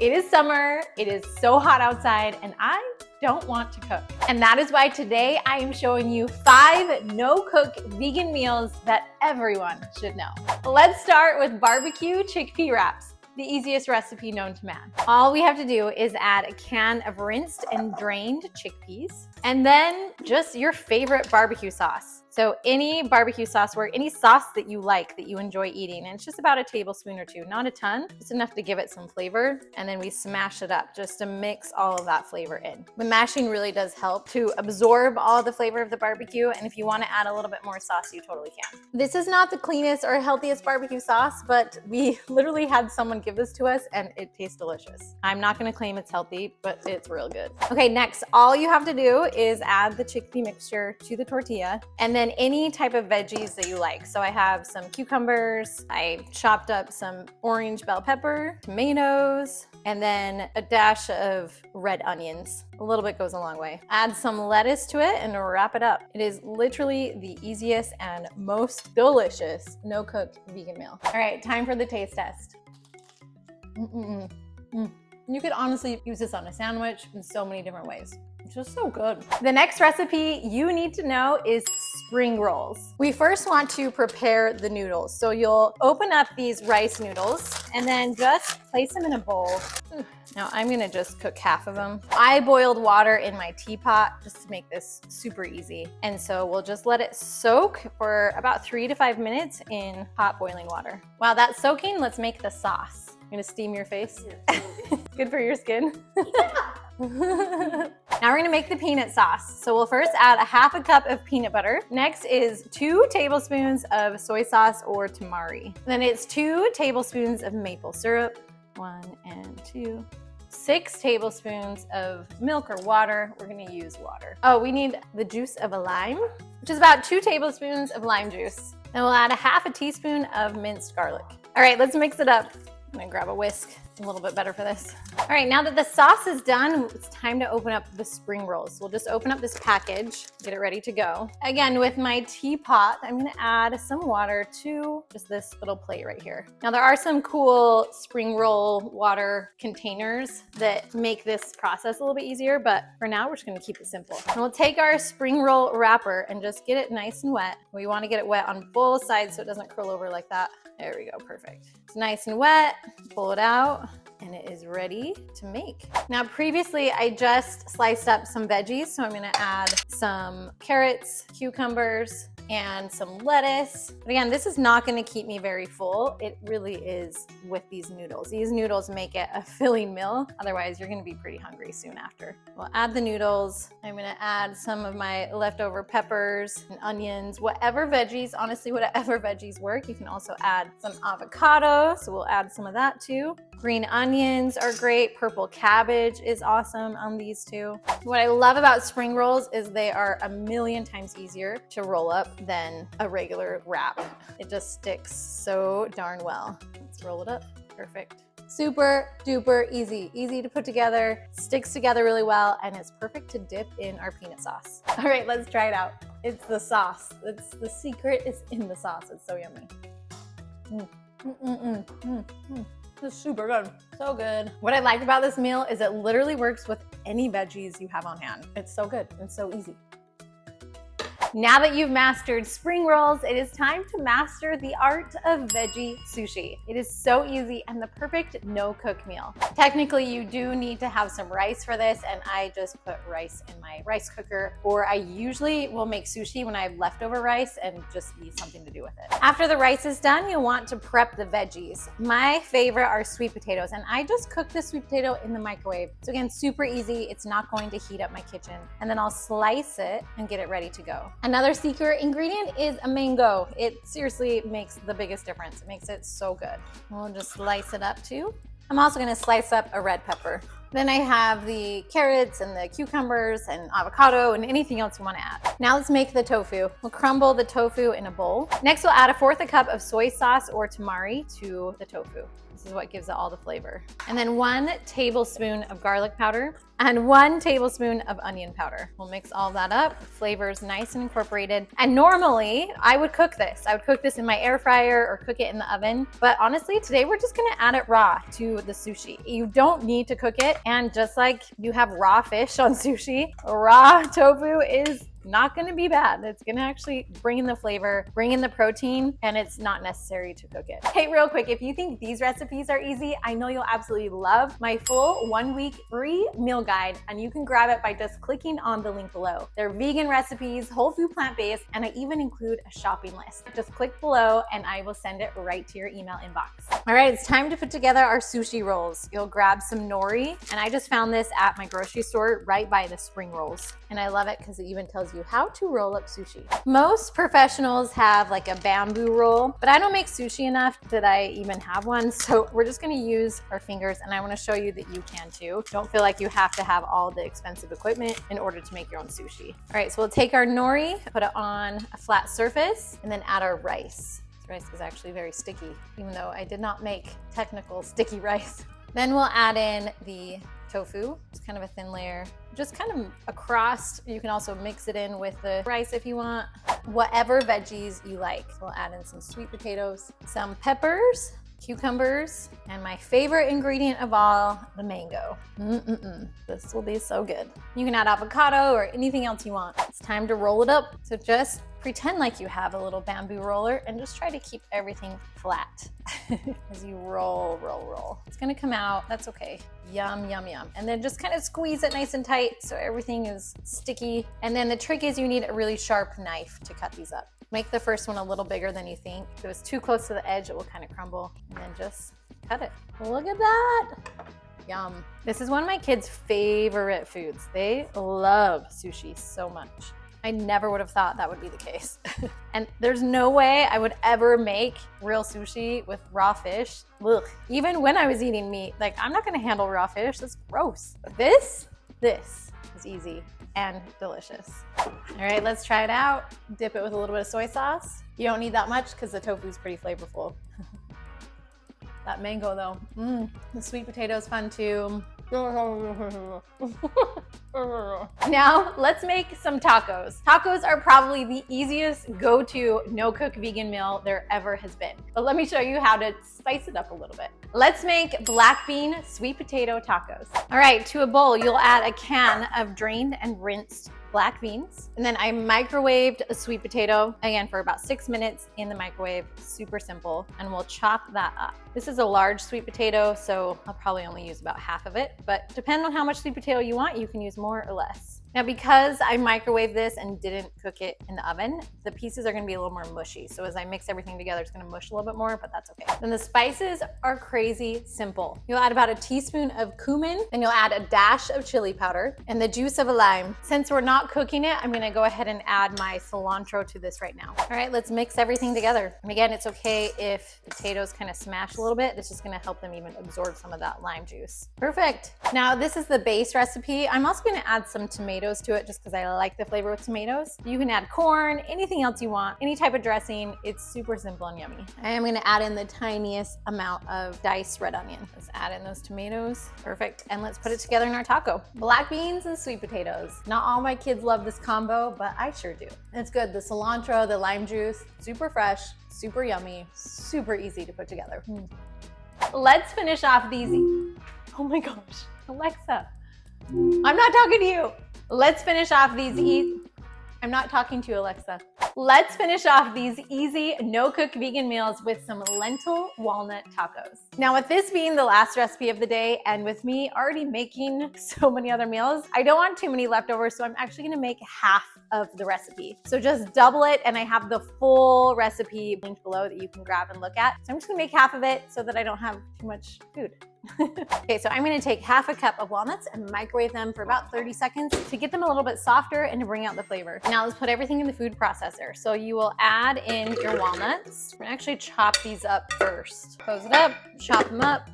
It is summer, it is so hot outside, and I don't want to cook. And that is why today I am showing you 5 no-cook vegan meals that everyone should know. Let's start with BBQ Chickpea Wraps, the easiest recipe known to man. All we have to do is add a can of rinsed and drained chickpeas, and then just your favorite barbecue sauce. So any barbecue sauce works, any sauce that you like, that you enjoy eating. And it's just about a tablespoon or 2, not a ton, just enough to give it some flavor. And then we smash it up just to mix all of that flavor in. The mashing really does help to absorb all the flavor of the barbecue. And if you want to add a little bit more sauce, you totally can. This is not the cleanest or healthiest barbecue sauce, but we literally had someone give this to us and it tastes delicious. I'm not going to claim it's healthy, but it's real good. Okay, next, all you have to do is add the chickpea mixture to the tortilla, and then any type of veggies that you like. So I have some cucumbers, I chopped up some orange bell pepper, tomatoes, and then a dash of red onions. A little bit goes a long way. Add some lettuce to it and wrap it up. It is literally the easiest and most delicious no-cook vegan meal. All right, time for the taste test. You could honestly use this on a sandwich in so many different ways. It's just so good. The next recipe you need to know is spring rolls. We first want to prepare the noodles. So you'll open up these rice noodles and then just place them in a bowl. Now I'm gonna just cook half of them. I boiled water in my teapot just to make this super easy. And so we'll just let it soak for about 3 to 5 minutes in hot boiling water. While that's soaking, let's make the sauce. I'm gonna steam your face. Good for your skin. Now we're gonna make the peanut sauce. So we'll first add a half a cup of peanut butter. Next is 2 tablespoons of soy sauce or tamari. Then it's 2 tablespoons of maple syrup. 1 and 2. 6 tablespoons of milk or water. We're gonna use water. Oh, we need the juice of a lime, which is about 2 tablespoons of lime juice. Then we'll add a half a teaspoon of minced garlic. All right, let's mix it up. I'm gonna grab a whisk. A little bit better for this. All right, now that the sauce is done, it's time to open up the spring rolls. We'll just open up this package, get it ready to go. Again, with my teapot, I'm gonna add some water to just this little plate right here. Now there are some cool spring roll water containers that make this process a little bit easier, but for now, we're just gonna keep it simple. And we'll take our spring roll wrapper and just get it nice and wet. We wanna get it wet on both sides so it doesn't curl over like that. There we go, perfect. It's nice and wet, pull it out, and it is ready to make. Now previously I just sliced up some veggies, so I'm gonna add some carrots, cucumbers, and some lettuce. But again, this is not gonna keep me very full. It really is with these noodles. These noodles make it a filling meal. Otherwise, you're gonna be pretty hungry soon after. We'll add the noodles. I'm gonna add some of my leftover peppers and onions, whatever veggies, honestly, whatever veggies work. You can also add some avocado, so we'll add some of that too. Green onions are great. Purple cabbage is awesome on these two. What I love about spring rolls is they are a million times easier to roll up than a regular wrap. It just sticks so darn well. Let's roll it up. Perfect. Super duper easy. Easy to put together, sticks together really well, and it's perfect to dip in our peanut sauce. All right, let's try it out. It's the sauce. The secret is in the sauce. It's so yummy. This is super good. So good. What I like about this meal is it literally works with any veggies you have on hand. It's so good and so easy. Now that you've mastered spring rolls, it is time to master the art of veggie sushi. It is so easy and the perfect no-cook meal. Technically, you do need to have some rice for this, and I just put rice in my rice cooker, or I usually will make sushi when I have leftover rice and just need something to do with it. After the rice is done, you'll want to prep the veggies. My favorite are sweet potatoes, and I just cook the sweet potato in the microwave. So again, super easy. It's not going to heat up my kitchen. And then I'll slice it and get it ready to go. Another secret ingredient is a mango. It seriously makes the biggest difference. It makes it so good. We'll just slice it up too. I'm also gonna slice up a red pepper. Then I have the carrots and the cucumbers and avocado and anything else you want to add. Now let's make the tofu. We'll crumble the tofu in a bowl. Next, we'll add 1/4 cup of soy sauce or tamari to the tofu. This is what gives it all the flavor. And then 1 tablespoon of garlic powder, and 1 tablespoon of onion powder. We'll mix all that up. Flavor's nice and incorporated. And normally I would cook this. I would cook this in my air fryer or cook it in the oven. But honestly, today we're just gonna add it raw to the sushi. You don't need to cook it. And just like you have raw fish on sushi, raw tofu is not gonna be bad. It's gonna actually bring in the flavor, bring in the protein, and it's not necessary to cook it. Hey, real quick, if you think these recipes are easy, I know you'll absolutely love my full 1-week free meal guide, and you can grab it by just clicking on the link below. They're vegan recipes, whole food, plant-based, and I even include a shopping list. Just click below and I will send it right to your email inbox. All right, it's time to put together our sushi rolls. You'll grab some nori, and I just found this at my grocery store right by the spring rolls. And I love it because it even tells you how to roll up sushi. Most professionals have like a bamboo roll, but I don't make sushi enough that I even have one. So we're just gonna use our fingers, and I wanna show you that you can too. Don't feel like you have to have all the expensive equipment in order to make your own sushi. All right, so we'll take our nori, put it on a flat surface, and then add our rice. This rice is actually very sticky, even though I did not make technical sticky rice. Then we'll add in the tofu. It's kind of a thin layer, just kind of across. You can also mix it in with the rice if you want. Whatever veggies you like. We'll add in some sweet potatoes, some peppers, cucumbers, and my favorite ingredient of all, the mango. This will be so good. You can add avocado or anything else you want. It's time to roll it up. So just pretend like you have a little bamboo roller and just try to keep everything flat as you roll, roll, roll. It's gonna come out, that's okay. Yum, yum, yum. And then just kind of squeeze it nice and tight so everything is sticky. And then the trick is you need a really sharp knife to cut these up. Make the first one a little bigger than you think. If it was too close to the edge, it will kind of crumble. And then just cut it. Look at that. Yum. This is one of my kids' favorite foods. They love sushi so much. I never would have thought that would be the case. And there's no way I would ever make real sushi with raw fish. Ugh. Even when I was eating meat, like I'm not gonna handle raw fish, that's gross. But this is easy and delicious. All right, let's try it out. Dip it with a little bit of soy sauce. You don't need that much because the tofu is pretty flavorful. That mango though, the sweet potato is fun too. Now let's make some tacos. Tacos are probably the easiest go-to no-cook vegan meal there ever has been. But let me show you how to spice it up a little bit. Let's make black bean sweet potato tacos. All right, to a bowl, you'll add a can of drained and rinsed black beans. And then I microwaved a sweet potato, again, for about 6 minutes in the microwave, super simple, and we'll chop that up. This is a large sweet potato, so I'll probably only use about half of it, but depending on how much sweet potato you want, you can use more or less. Now, because I microwaved this and didn't cook it in the oven, the pieces are gonna be a little more mushy. So as I mix everything together, it's gonna mush a little bit more, but that's okay. Then the spices are crazy simple. You'll add about a teaspoon of cumin, and you'll add a dash of chili powder and the juice of a lime. Since we're not cooking it, I'm gonna go ahead and add my cilantro to this right now. All right, let's mix everything together. And again, it's okay if potatoes kind of smash a little bit. It's just gonna help them even absorb some of that lime juice. Perfect. Now, this is the base recipe. I'm also gonna add some tomatoes to it just because I like the flavor with tomatoes. You can add corn, anything else you want, any type of dressing. It's super simple and yummy. I am gonna add in the tiniest amount of diced red onion. Let's add in those tomatoes. Perfect. And let's put it together in our taco. Black beans and sweet potatoes. Not all my kids love this combo, but I sure do. It's good. The cilantro, the lime juice, super fresh, super yummy, super easy to put together. Let's finish off these. Oh my gosh, Alexa, I'm not talking to you. Let's finish off these I'm not talking to you, Alexa. Let's finish off these easy, no-cook vegan meals with some lentil walnut tacos. Now, with this being the last recipe of the day, and with me already making so many other meals, I don't want too many leftovers, so I'm actually gonna make half of the recipe. So just double it, and I have the full recipe linked below that you can grab and look at. So I'm just gonna make half of it so that I don't have too much food. Okay, so I'm gonna take half a cup of walnuts and microwave them for about 30 seconds to get them a little bit softer and to bring out the flavor. Now let's put everything in the food processor. So you will add in your walnuts. We're gonna actually chop these up first. Close it up, chop them up.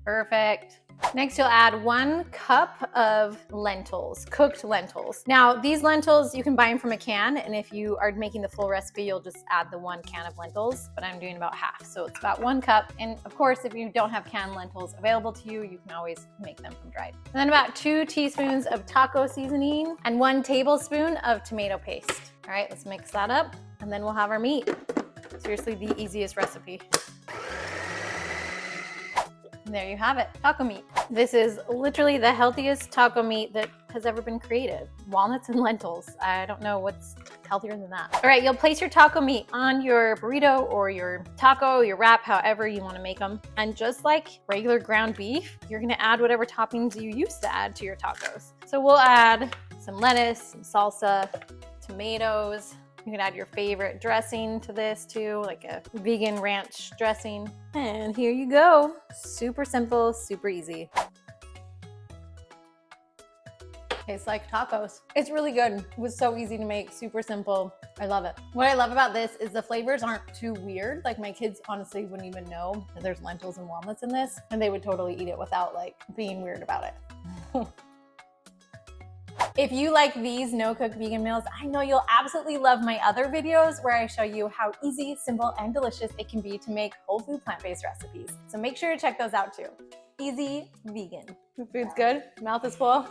Perfect. Next, you'll add 1 cup of lentils, cooked lentils. Now, these lentils, you can buy them from a can, and if you are making the full recipe, you'll just add the 1 can of lentils, but I'm doing about half, so it's about 1 cup. And of course, if you don't have canned lentils available to you, you can always make them from dried. And then about 2 teaspoons of taco seasoning and 1 tablespoon of tomato paste. All right, let's mix that up, and then we'll have our meat. Seriously, the easiest recipe. And there you have it, taco meat. This is literally the healthiest taco meat that has ever been created. Walnuts and lentils. I don't know what's healthier than that. All right, you'll place your taco meat on your burrito or your taco, your wrap, however you want to make them. And just like regular ground beef, you're gonna add whatever toppings you used to add to your tacos. So we'll add some lettuce, some salsa, tomatoes. You can add your favorite dressing to this too, like a vegan ranch dressing. And here you go. Super simple, super easy. Tastes like tacos. It's really good. It was so easy to make, super simple. I love it. What I love about this is the flavors aren't too weird. Like my kids honestly wouldn't even know that there's lentils and walnuts in this, and they would totally eat it without like being weird about it. If you like these no-cook vegan meals, I know you'll absolutely love my other videos where I show you how easy, simple, and delicious it can be to make whole food plant-based recipes. So make sure to check those out too. Easy vegan. The food's good, mouth is full.